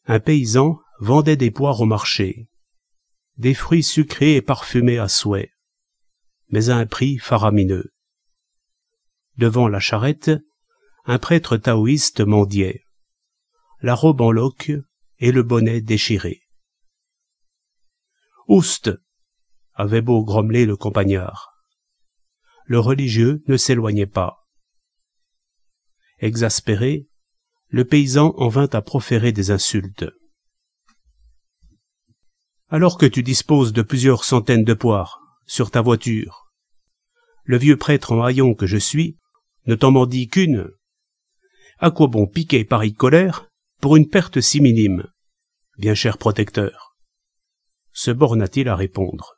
Un paysan vendait des poires au marché, des fruits sucrés et parfumés à souhait, mais à un prix faramineux. Devant la charrette, un prêtre taoïste mendiait, la robe en loques et le bonnet déchiré. « Oust !» avait beau grommeler le campagnard. Le religieux ne s'éloignait pas. Exaspéré, le paysan en vint à proférer des insultes. « Alors que tu disposes de plusieurs centaines de poires sur ta voiture, le vieux prêtre en haillons que je suis ne t'en mendie qu'une. À quoi bon piquer pareille colère pour une perte si minime, bien cher protecteur ?» se borna-t-il à répondre.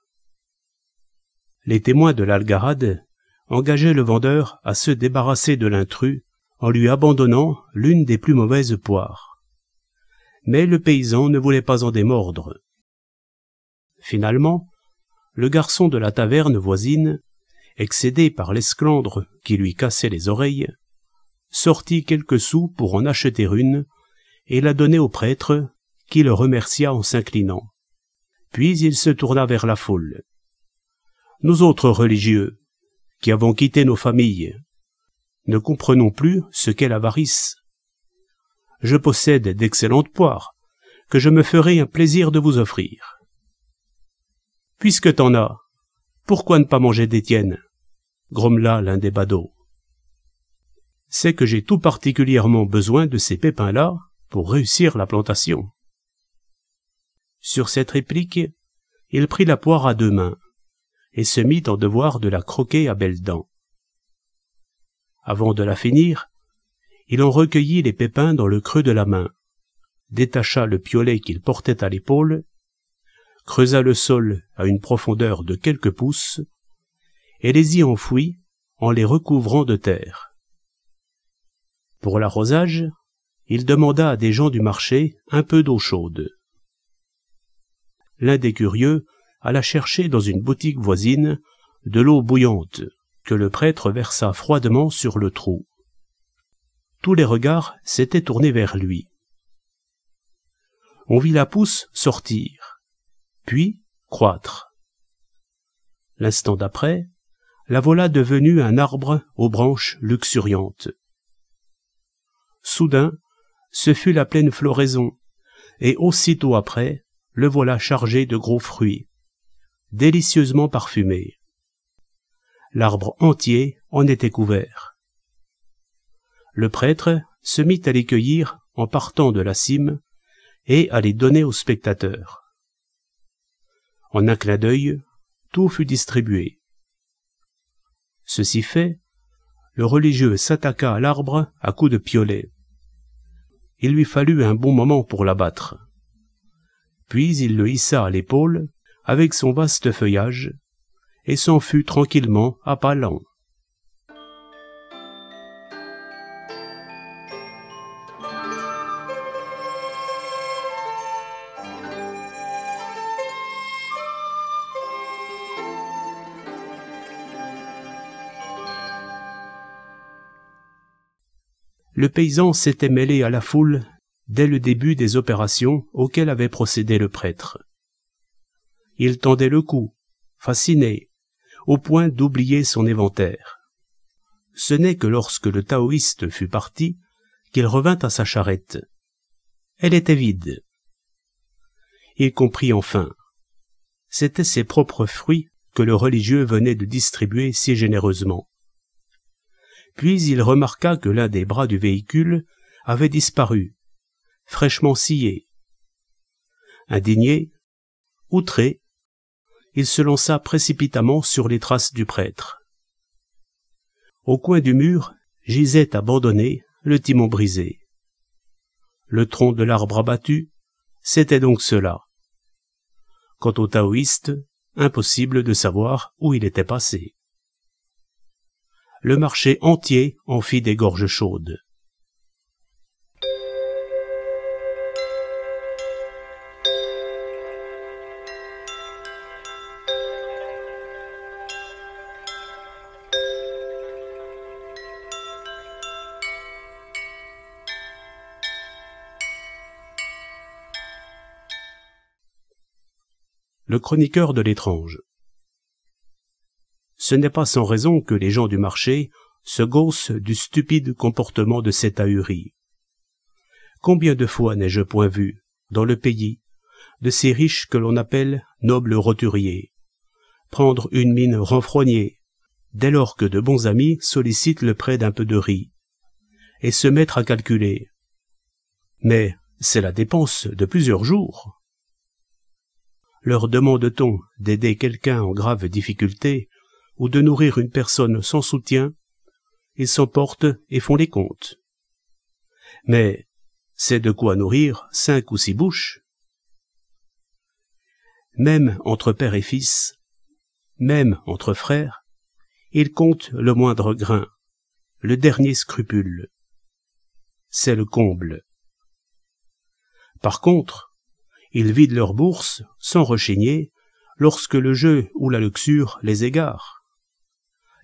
Les témoins de l'algarade engageaient le vendeur à se débarrasser de l'intrus en lui abandonnant l'une des plus mauvaises poires. Mais le paysan ne voulait pas en démordre. Finalement, le garçon de la taverne voisine, excédé par l'esclandre qui lui cassait les oreilles, sortit quelques sous pour en acheter une et la donner au prêtre, qui le remercia en s'inclinant. Puis il se tourna vers la foule. « Nous autres religieux, qui avons quitté nos familles, ne comprenons plus ce qu'est l'avarice. Je possède d'excellentes poires, que je me ferai un plaisir de vous offrir. Puisque t'en as, pourquoi ne pas manger des tiennes ?» grommela l'un des badauds. « C'est que j'ai tout particulièrement besoin de ces pépins-là pour réussir la plantation. » Sur cette réplique, il prit la poire à deux mains et se mit en devoir de la croquer à belles dents. Avant de la finir, il en recueillit les pépins dans le creux de la main, détacha le piolet qu'il portait à l'épaule, creusa le sol à une profondeur de quelques pouces et les y enfouit en les recouvrant de terre. Pour l'arrosage, il demanda à des gens du marché un peu d'eau chaude. L'un des curieux alla chercher dans une boutique voisine de l'eau bouillante que le prêtre versa froidement sur le trou. Tous les regards s'étaient tournés vers lui. On vit la pousse sortir, puis croître. L'instant d'après, la voilà devenue un arbre aux branches luxuriantes. Soudain, ce fut la pleine floraison, et aussitôt après, le voilà chargé de gros fruits, délicieusement parfumés. L'arbre entier en était couvert. Le prêtre se mit à les cueillir en partant de la cime et à les donner aux spectateurs. En un clin d'œil, tout fut distribué. Ceci fait, le religieux s'attaqua à l'arbre à coups de piolet. Il lui fallut un bon moment pour l'abattre. Puis il le hissa à l'épaule avec son vaste feuillage et s'en fut tranquillement à pas lents. Le paysan s'était mêlé à la foule dès le début des opérations auxquelles avait procédé le prêtre. Il tendait le cou, fasciné, au point d'oublier son éventaire. Ce n'est que lorsque le taoïste fut parti qu'il revint à sa charrette. Elle était vide. Il comprit enfin. C'étaient ses propres fruits que le religieux venait de distribuer si généreusement. Puis il remarqua que l'un des bras du véhicule avait disparu, fraîchement scié. Indigné, outré, il se lança précipitamment sur les traces du prêtre. Au coin du mur gisait abandonné le timon brisé. Le tronc de l'arbre abattu, c'était donc cela. Quant au taoïste, impossible de savoir où il était passé. Le marché entier en fit des gorges chaudes. le chroniqueur de l'étrange. Ce n'est pas sans raison que les gens du marché se gaussent du stupide comportement de cet ahuri. Combien de fois n'ai-je point vu, dans le pays, de ces riches que l'on appelle nobles roturiers, prendre une mine renfrognée, dès lors que de bons amis sollicitent le prêt d'un peu de riz, et se mettre à calculer. Mais c'est la dépense de plusieurs jours. Leur demande-t-on d'aider quelqu'un en grave difficulté ou de nourrir une personne sans soutien, ils s'emportent et font les comptes. Mais c'est de quoi nourrir 5 ou 6 bouches. Même entre père et fils, même entre frères, ils comptent le moindre grain, le dernier scrupule. C'est le comble. Par contre, ils vident leur bourse sans rechigner lorsque le jeu ou la luxure les égare.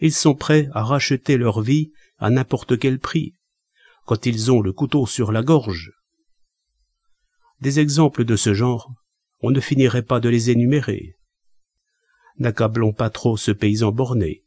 Ils sont prêts à racheter leur vie à n'importe quel prix, quand ils ont le couteau sur la gorge. Des exemples de ce genre, on ne finirait pas de les énumérer. N'accablons pas trop ce paysan borné.